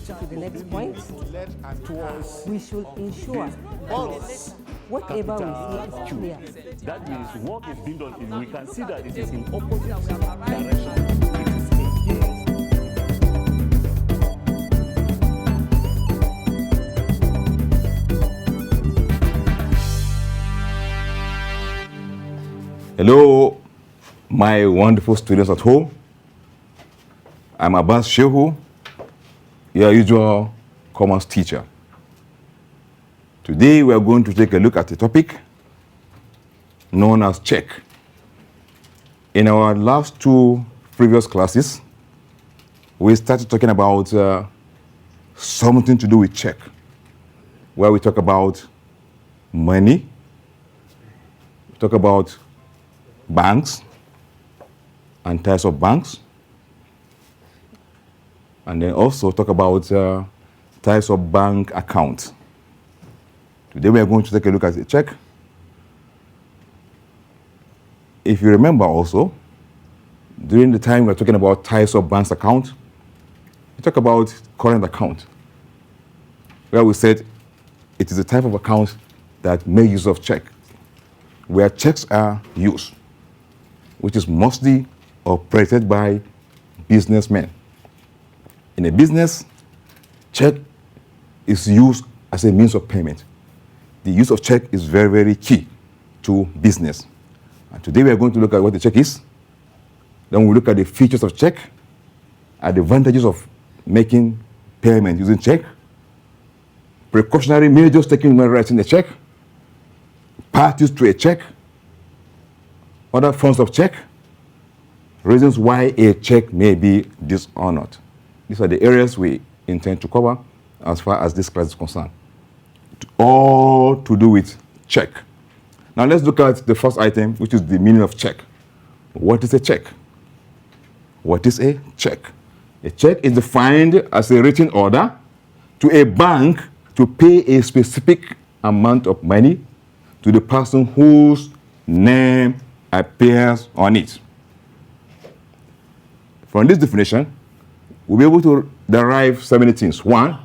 to the next point. We should ensure that whatever we see is clear. That means work is being done. We can see that it is in opposite direction. Hello, my wonderful students at home. I'm Abbas Shehu, your usual commerce teacher. Today we are going to take a look at a topic known as check. In our last two previous classes, we started talking about something to do with check, where we talk about money, we talk about banks and types of banks, and then also talk about types of bank accounts. Today we are going to take a look at a check. If you remember also, during the time we were talking about types of bank account, we talk about current account, where we said it is a type of account that make use of check, where checks are used, which is mostly operated by businessmen. In a business, check is used as a means of payment. The use of check is very, very key to business. And today we are going to look at what the check is. Then we'll look at the features of check, at the advantages of making payment using check, precautionary measures taken when writing a check, parties to a check, other forms of check, reasons why a check may be dishonored. These are the areas we intend to cover as far as this class is concerned. All to do with check. Now let's look at the first item, which is the meaning of check. What is a check? What is a check? A check is defined as a written order to a bank to pay a specific amount of money to the person whose name appears on it. From this definition, we'll be able to derive so many things. One,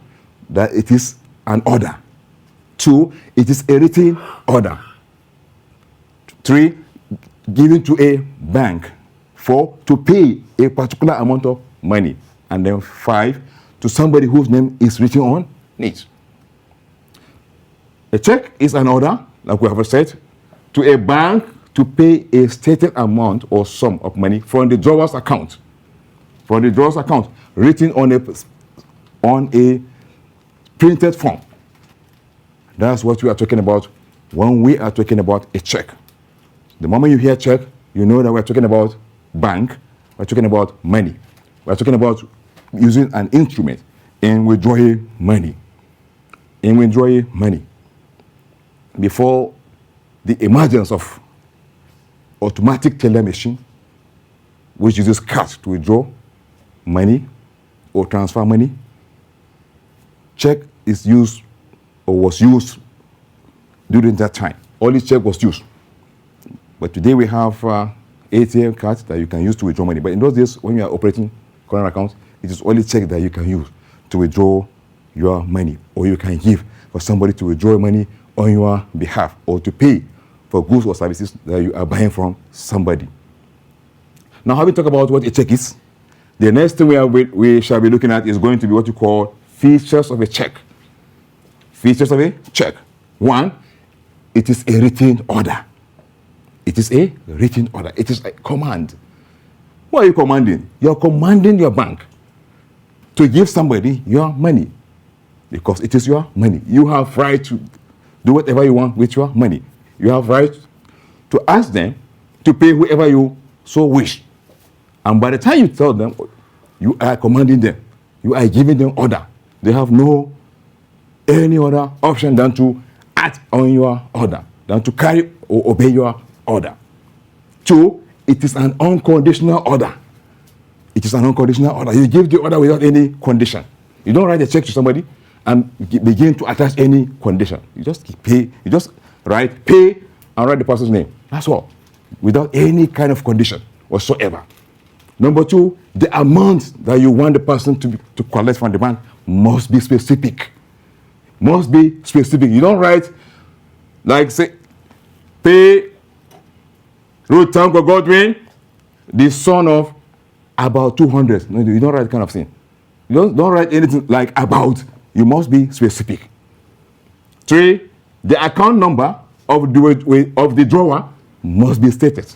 that it is an order. Two, it is a written order. Three, given to a bank. Four, to pay a particular amount of money. And then five, to somebody whose name is written on it. A check is an order, like we have said, to a bank to pay a stated amount or sum of money from the drawer's account. From the drawer's account, written on a printed form. That's what we are talking about when we are talking about a check. The moment you hear check, you know that we're talking about bank, we're talking about money. We're talking about using an instrument in withdrawing money. In withdrawing money. Before the emergence of automatic teller machine, which uses cash to withdraw money or transfer money, check is used or was used during that time. Only check was used. But today we have ATM cards that you can use to withdraw money. But in those days, when you are operating current accounts, it is only check that you can use to withdraw your money, or you can give for somebody to withdraw money on your behalf, or to pay for goods or services that you are buying from somebody. Now, having talked about what a check is, the next thing we shall be looking at is going to be what you call features of a check. Features of a check. One, it is a written order. It is a written order. It is a command. What are you commanding? You're commanding your bank to give somebody your money because it is your money. You have right to do whatever you want with your money. You have right to ask them to pay whoever you so wish. And by the time you tell them, you are commanding them. You are giving them order. They have no any other option than to act on your order, than to carry or obey your order. Two, it is an unconditional order. It is an unconditional order. You give the order without any condition. You don't write a check to somebody and begin to attach any condition. You just pay. You just write pay and write the person's name. That's all, without any kind of condition whatsoever. Number two, the amount that you want the person to collect from the bank must be specific. Must be specific. You don't write, like, say, pay Ruth Tanko Godwin, the son of about 200. No, you don't write that kind of thing. You don't write anything like about. You must be specific. 3, the account number of the drawer must be stated.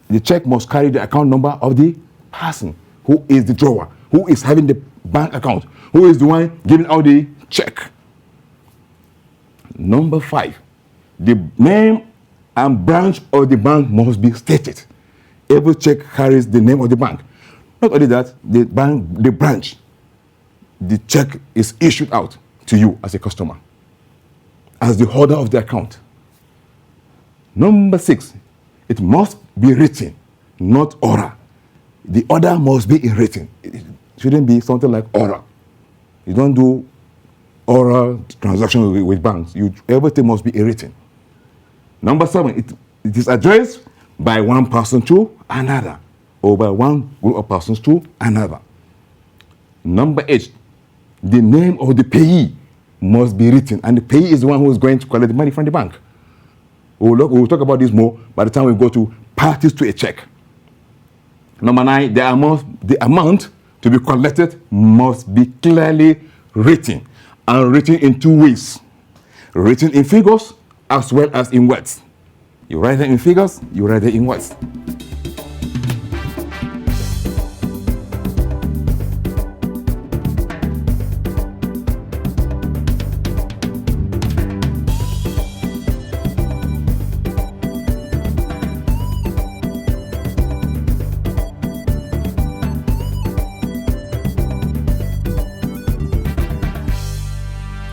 The check must carry the account number of the person who is the drawer, who is having the bank account, who is the one giving out the check. Number 5, the name and branch of the bank must be stated. Every check carries the name of the bank. Not only that, the branch, the check is issued out to you as a customer, as the holder of the account. Number 6, it must be written, not oral. The order must be in written. It shouldn't be something like oral. You don't do oral transactions with banks. Everything must be in written. Number 7, it is addressed by one person to another, or by one group of persons to another. Number 8, the name of the payee must be written, and the payee is the one who is going to collect the money from the bank. We'll talk about this more by the time we go to parties to a check. Number 9, the amount to be collected must be clearly written, and written in 2 ways. Written in figures as well as in words. You write it in figures, you write it in words.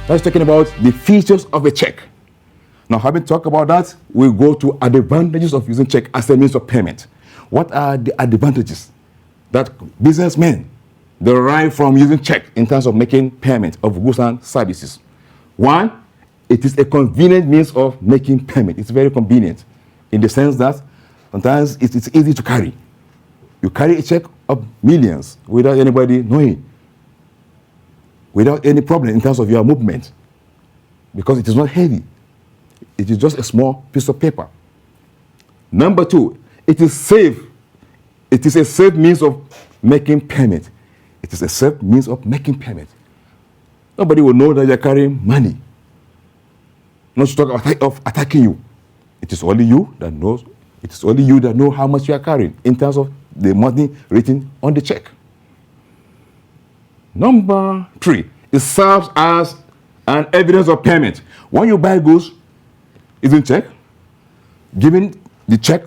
Let's talking about the features of a check. Now, having talked about that, we'll go to advantages of using check as a means of payment. What are the advantages that businessmen derive from using check in terms of making payment of goods and services? 1, it is a convenient means of making payment. It's very convenient in the sense that sometimes it's easy to carry. You carry a check of millions without anybody knowing, without any problem in terms of your movement, because it is not heavy. It is just a small piece of paper. Number 2, it is safe. It is a safe means of making payment. It is a safe means of making payment. Nobody will know that you're carrying money. Not to talk of attacking you. It is only you that knows. It is only you that know how much you are carrying in terms of the money written on the check. Number 3, it serves as an evidence of payment. When you buy goods, isn't check, giving the check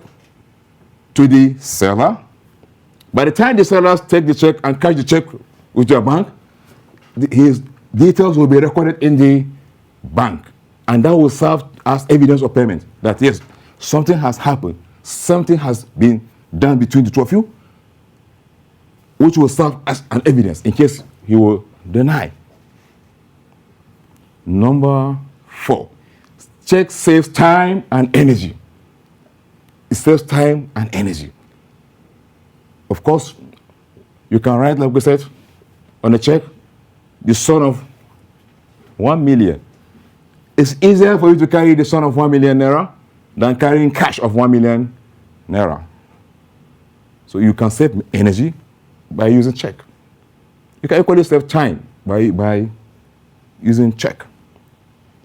to the seller. By the time the sellers take the check and cash the check with your bank, his details will be recorded in the bank, and that will serve as evidence of payment that yes, something has happened, something has been done between the two of you, which will serve as an evidence in case he will deny. Number 4, check saves time and energy. It saves time and energy. Of course, you can write, like we said, on a check, the son of 1 million. It's easier for you to carry the son of 1 million naira than carrying cash of 1 million naira. So you can save energy by using check. You can equally save time by using check.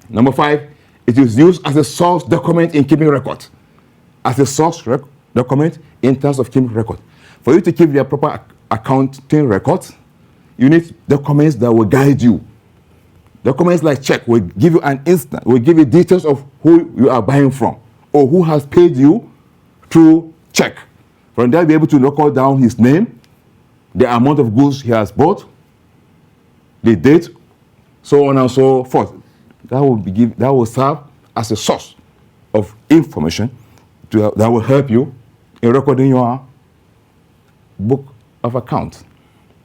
Number 5, it is used as a source document in keeping record. As a source document in terms of keeping record. For you to keep your proper accounting records, you need documents that will guide you. Documents like check will give you an instant, will give you details of who you are buying from or who has paid you through check. From there, you'll be able to record down his name, the amount of goods he has bought, the date, so on and so forth. That will serve as a source of information that will help you in recording your book of accounts,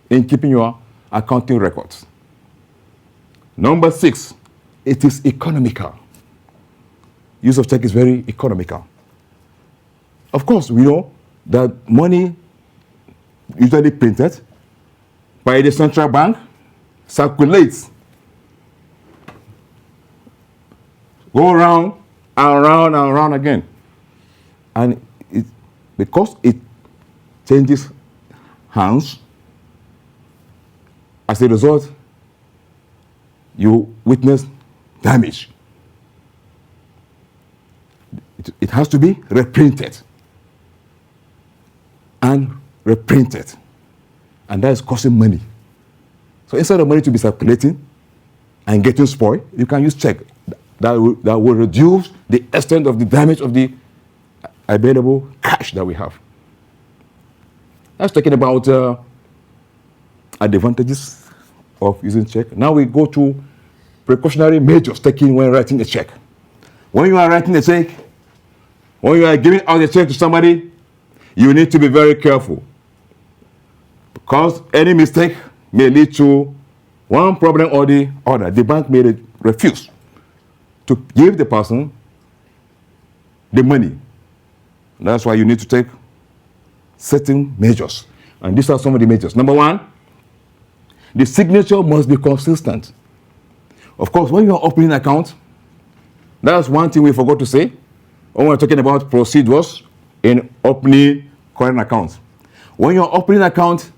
in keeping your accounting records. Number 6, it is economical. Use of check is very economical. Of course, we know that money usually printed by the central bank circulates, go around and round and round again. And because it changes hands, as a result, you witness damage. It has to be reprinted and reprinted. And that is costing money. So instead of money to be circulating and getting spoiled, you can use check. That will reduce the extent of the damage of the available cash that we have. That's talking about advantages of using check. Now we go to precautionary measures taken when writing a check. When you are writing a check, when you are giving out a check to somebody, you need to be very careful, because any mistake may lead to one problem or the other. The bank may refuse to give the person the money. That's why you need to take certain measures. And these are some of the measures. Number one, the signature must be consistent. Of course, when you are opening an account, that's one thing we forgot to say when we're talking about procedures in opening current accounts. When you're opening an account,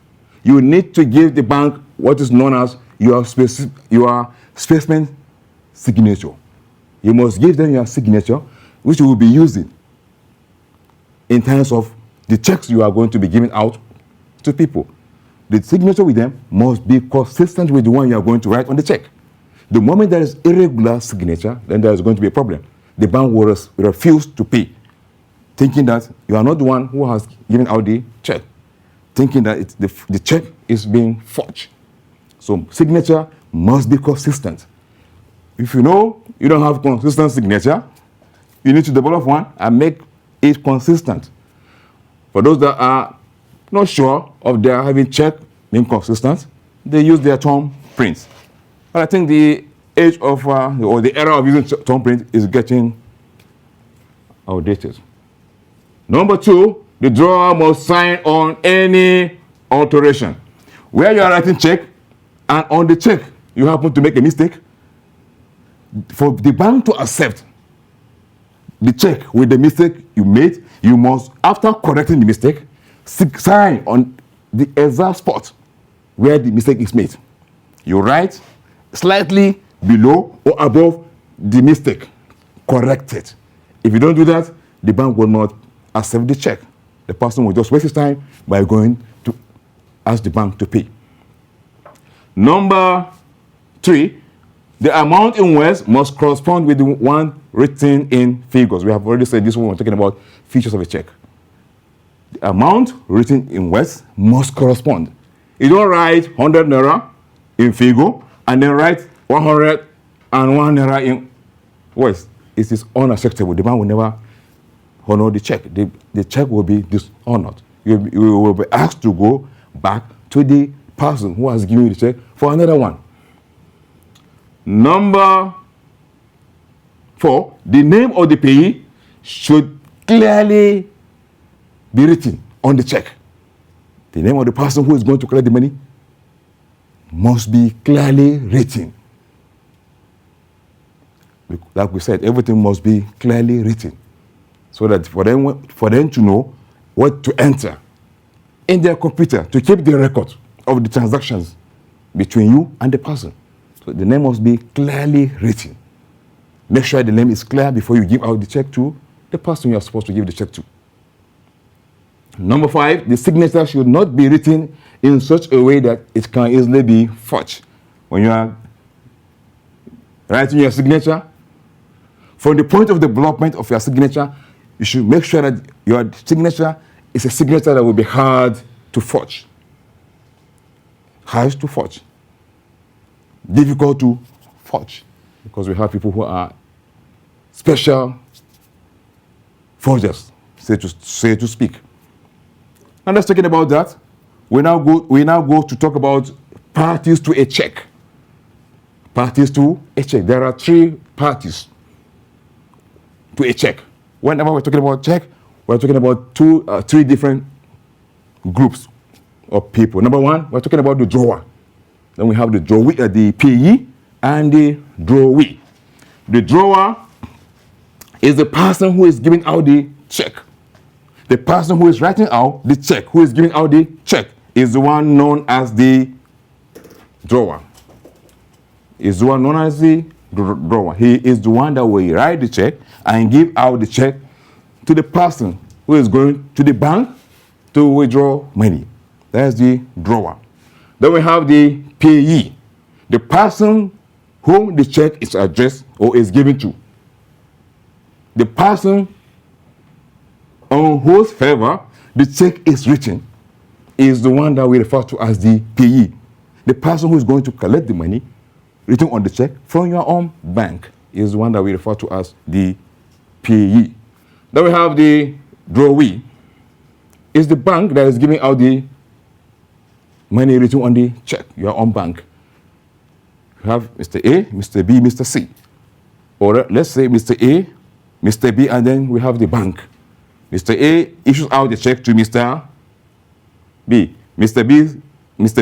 you need to give the bank what is known as your specimen signature. You must give them your signature, which you will be using in terms of the checks you are going to be giving out to people. The signature with them must be consistent with the one you are going to write on the check. The moment there is irregular signature, then there is going to be a problem. The bank will refuse to pay, thinking that you are not the one who has given out the check, thinking that the check is being forged. So signature must be consistent. If you know you don't have consistent signature, you need to develop one and make it consistent. For those that are not sure of their having check being consistent, they use their thumb prints. But I think the age of, or the era of using thumb print is getting outdated. Number two, the drawer must sign on any alteration. Where you are writing check, and on the check you happen to make a mistake, for the bank to accept the check with the mistake you made, you must, after correcting the mistake, sign on the exact spot where the mistake is made. You write slightly below or above the mistake, correct it. If you don't do that, the bank will not accept the check. The person will just waste his time by going to ask the bank to pay. Number three, the amount in words must correspond with the one written in figures. We have already said this when we're talking about features of a check. The amount written in words must correspond. You don't write 100 naira in figure and then write 101 naira in words. It is unacceptable. The bank will never honor the check. The check will be dishonored. You will be asked to go back to the person who has given you the check for another one. Number four, the name of the payee should clearly be written on the check. The name of the person who is going to collect the money must be clearly written. Like we said, everything must be clearly written, so that for them to know what to enter in their computer to keep the record of the transactions between you and the person. So the name must be clearly written. Make sure the name is clear before you give out the check to the person you are supposed to give the check to. Number five, the signature should not be written in such a way that it can easily be forged. When you are writing your signature, from the point of development of your signature, you should make sure that your signature is a signature that will be hard to forge. Hard to forge. Difficult to forge, because we have people who are special forgers, say to speak. And let's talking about that. We now go to talk about parties to a check. Parties to a check. There are three parties to a check. Whenever we're talking about check, we're talking about three different groups of people. Number one, we're talking about the drawer. Then we have the drawee, the payee, and the drawee. The drawer is the person who is giving out the check. The person who is writing out the check, who is giving out the check, is the one known as the drawer. Is the one known as the drawer. He is the one that will write the check and give out the check to the person who is going to the bank to withdraw money. That's the drawer. Then we have the payee, the person whom the check is addressed or is given to. The person on whose favor the check is written is the one that we refer to as the payee. The person who is going to collect the money written on the check from your own bank is the one that we refer to as the payee. Then we have the drawee. It's the bank that is giving out the money written on the check, your own bank. You have Mr. A, Mr. B, Mr. C. Or let's say Mr. A, Mr. B, and then we have the bank. Mr. A issues out the check to Mr. B. Mr.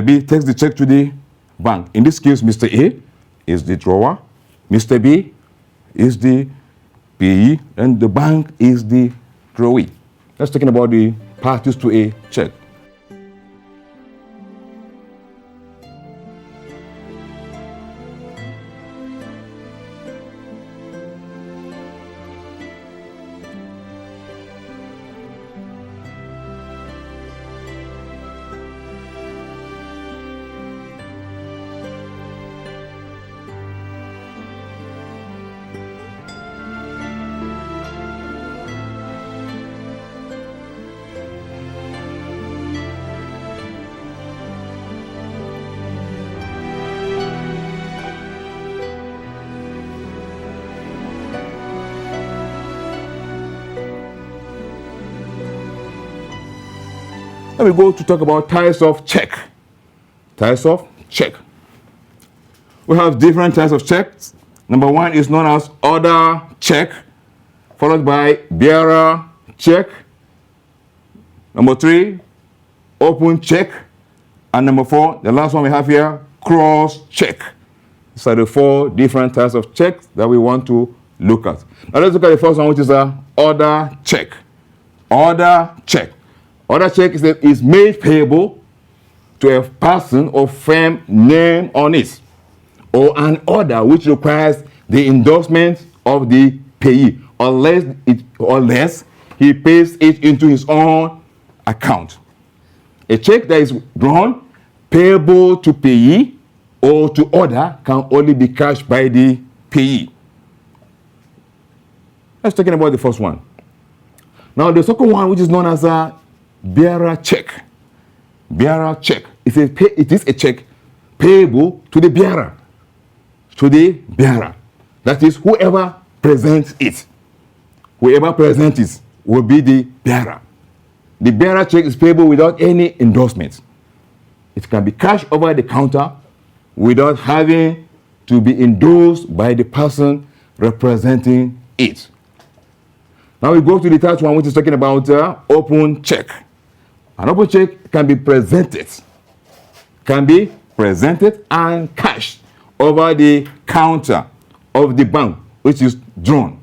B takes the check to the bank. In this case, Mr. A is the drawer, Mr. B is the payee, and the bank is the drawee. That's talking about the parties to a check. Now we go to talk about types of check. Types of check. We have different types of checks. Number one is known as order check, followed by bearer check. Number three, open check. And number four, the last one we have here, cross check. These are the four different types of checks that we want to look at. Now let's look at the first one, which is an order check. Order check. Order check is made payable to a person or firm name on it, or an order which requires the endorsement of the payee, unless he pays it into his own account. A check that is drawn payable to payee or to order can only be cashed by the payee. Let's talk about the first one. Now the second one, which is known as a bearer check. Bearer check. It is a check payable to the bearer. To the bearer. That is, whoever presents it. Whoever presents it will be the bearer. The bearer check is payable without any endorsement. It can be cashed over the counter without having to be endorsed by the person representing it. Now we go to the third one, which is talking about open check. An open check can be presented and cashed over the counter of the bank, which is drawn.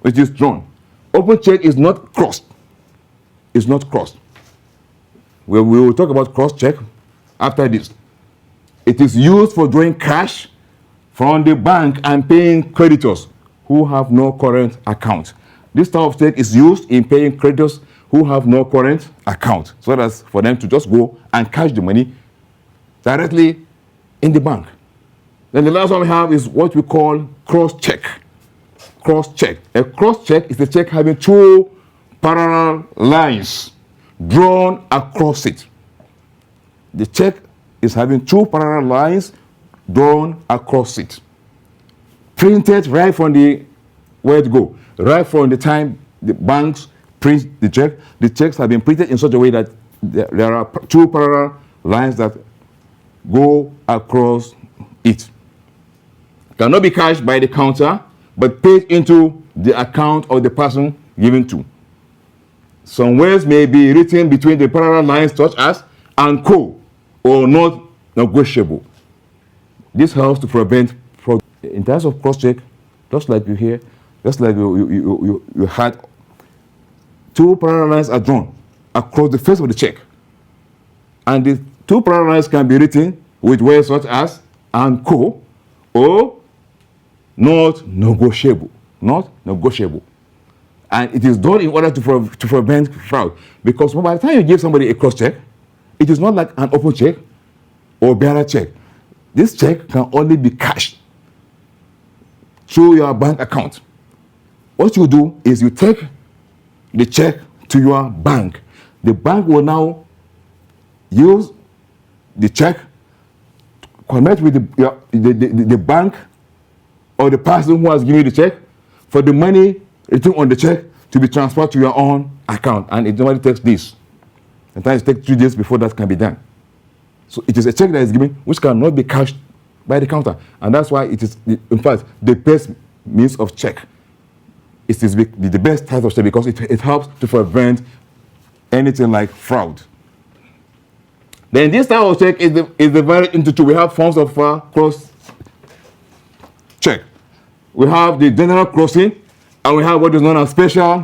Open check is not crossed. It's not crossed. We will talk about cross check after this. It is used for drawing cash from the bank and paying creditors who have no current account. This type of check is used in paying creditors who have no current account, so that's for them to just go and cash the money directly in the bank. Then the last one we have is what we call cross check. Cross check. A cross check is a check having two parallel lines drawn across it. The check is having two parallel lines drawn across it. Printed right from the time the banks print the check. The checks have been printed in such a way that there are two parallel lines that go across it. Cannot be cashed by the counter, but paid into the account of the person given to. Some words may be written between the parallel lines, such as "and co" or "not negotiable. This helps to prevent fraud. In terms of cross-check, just like you hear, just like you had, two parallel lines are drawn across the face of the check. And the two parallel lines can be written with words such as "and co" or "not negotiable." Not negotiable. And it is done in order to prevent fraud. Because by the time you give somebody a cross-check, it is not like an open check or bearer check. This check can only be cashed through your bank account. What you do is you take the check to your bank. The bank will now use the check to connect with the bank or the person who has given you the check for the money written on the check to be transferred to your own account. And it normally takes this. Sometimes it takes 3 days before that can be done. So it is a check that is given which cannot be cashed by the counter. And that's why it is, in fact, the best means of check. It is the best type of check because it helps to prevent anything like fraud. Then this type of check is divided into two. We have forms of cross check. We have the general crossing, and we have what is known as special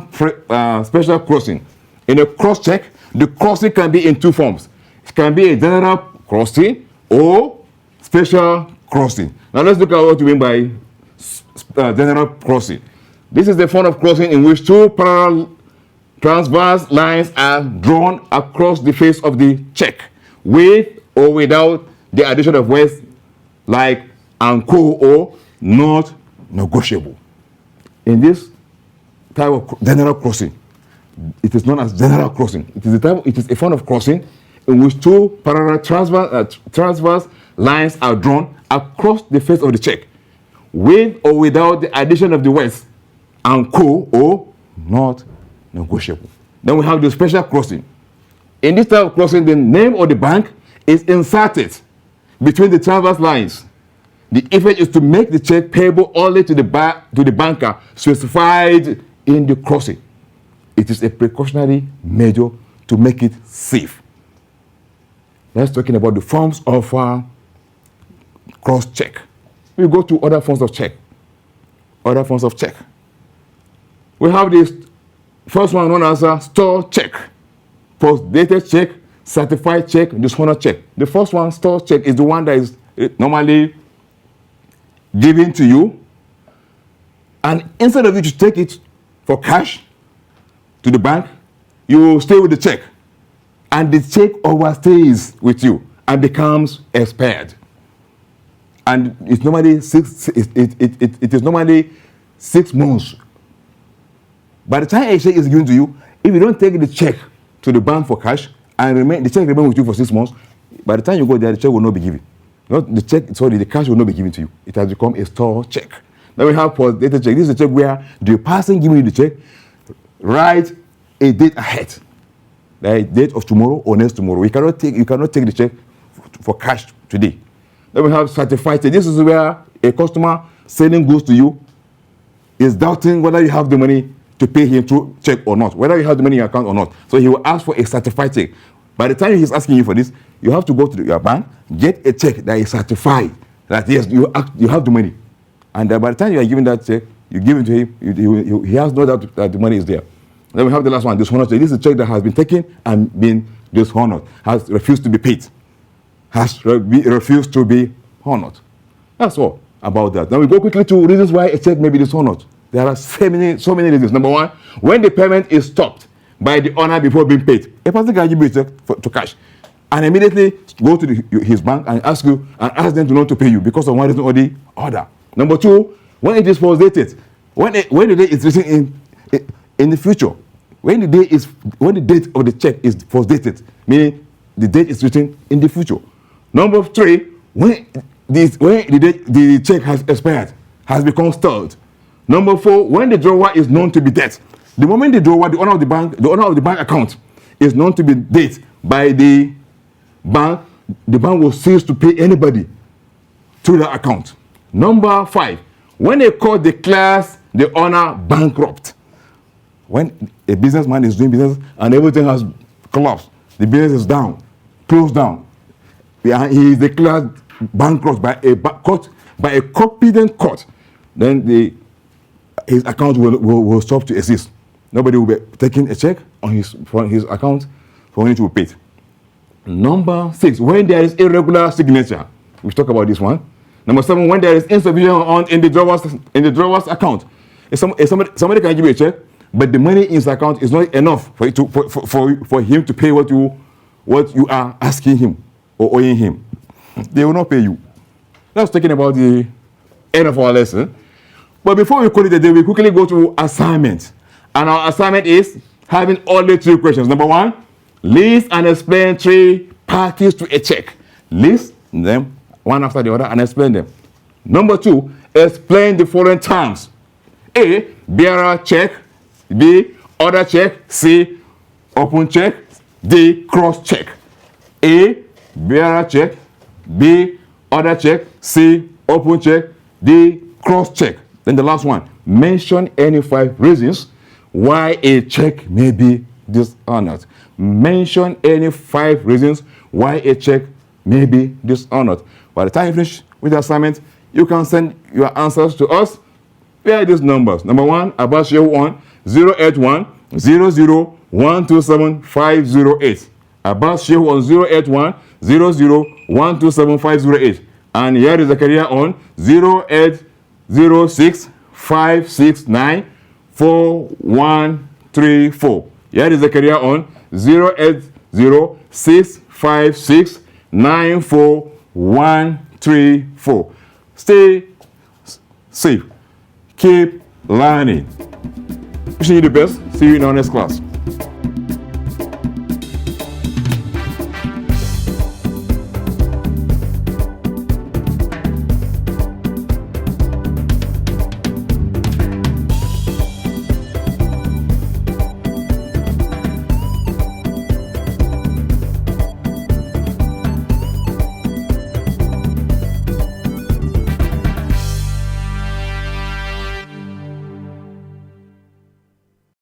crossing. In a cross check, the crossing can be in two forms. It can be a general crossing or special crossing. Now let's look at what we mean by general crossing. This is the form of crossing in which two parallel transverse lines are drawn across the face of the check, with or without the addition of words like "and co" or "not negotiable." In this type of general crossing, it is known as general crossing. It is a form of crossing in which two parallel transverse lines are drawn across the face of the check, with or without the addition of the words "and co" or "not negotiable." Then we have the special crossing. In this type of crossing, the name of the bank is inserted between the transverse lines. The effect is to make the check payable only to the banker specified in the crossing. It is a precautionary measure to make it safe. Let's talking about the forms of cross check. We go to other forms of check. Other forms of check. We have this first one known as a store check, post-dated check, certified check, dishonor check. The first one, store check, is the one that is normally given to you, and instead of you to take it for cash to the bank, you stay with the check, and the check overstays with you and becomes expired. And it's normally it is normally 6 months. By the time a check is given to you, if you don't take the check to the bank for cash and the check remains with you for 6 months, by the time you go there, the check will not be given. Not the check, sorry, the cash will not be given to you. It has become a store check. Then we have post-dated check. This is a check where the person giving you the check writes a date ahead, like date of tomorrow or next tomorrow. You cannot take the check for cash today. Then we have certified check. This is where a customer selling goods to you is doubting whether you have the money to pay him through check or not, whether you have the money in your account or not. So he will ask for a certified check. By the time he's asking you for this, you have to go to your bank, get a check that is certified that yes, you have the money. And by the time you are giving that check, you give it to him, he has no doubt that the money is there. Then we have the last one, dishonor check. This is a check that has been taken and been dishonored, has refused to be paid, has refused to be honored. That's all about that. Now we go quickly to reasons why a check may be dishonored. There are so many reasons. Number one, when the payment is stopped by the owner before being paid. A person can give you a check to cash and immediately go to his bank and ask them to not to pay you because of one reason or the other. Number two, when it is post-dated, when the date is written in the future, when the date of the check is post-dated, meaning the date is written in the future. Number three, when the check has expired, has become stalled. Number four, when the drawer is known to be dead. The moment the owner of the bank account is known to be dead by the bank will cease to pay anybody through that account. Number five, when a court declares the owner bankrupt. When a businessman is doing business and everything has collapsed, the business is down, closed down, he is declared bankrupt by a competent court, then his account will stop to exist. Nobody will be taking a check from his account for him to be paid. Number 6, when there is irregular signature. We talk about this one. Number 7, when there is insufficient amount in the drawer's account. If somebody can give you a check, but the money in his account is not enough for him to pay what you are asking him or owing him, they will not pay you. That's talking about the end of our lesson. But before we call it a day, we quickly go to assignment. And our assignment is having only 3 questions. Number 1, list and explain 3 parties to a check. List them one after the other and explain them. Number 2, explain the following terms. A, bearer check. B, other check. C, open check. D, cross check. A, bearer check. B, other check. C, open check. D, cross check. Then the last one, mention any 5 reasons why a check may be dishonored. Mention any 5 reasons why a check may be dishonored. By the time you finish with the assignment, you can send your answers to us via these numbers. Number 1, Abbas Shehu on 081 00 127 508. Abbas Shehu on 081 00 127 508. And here is Zakaria on 0806 569 4134. Here is Zakaria on 0806 569 4134. Stay safe. Keep learning. Wishing you the best. See you in our next class.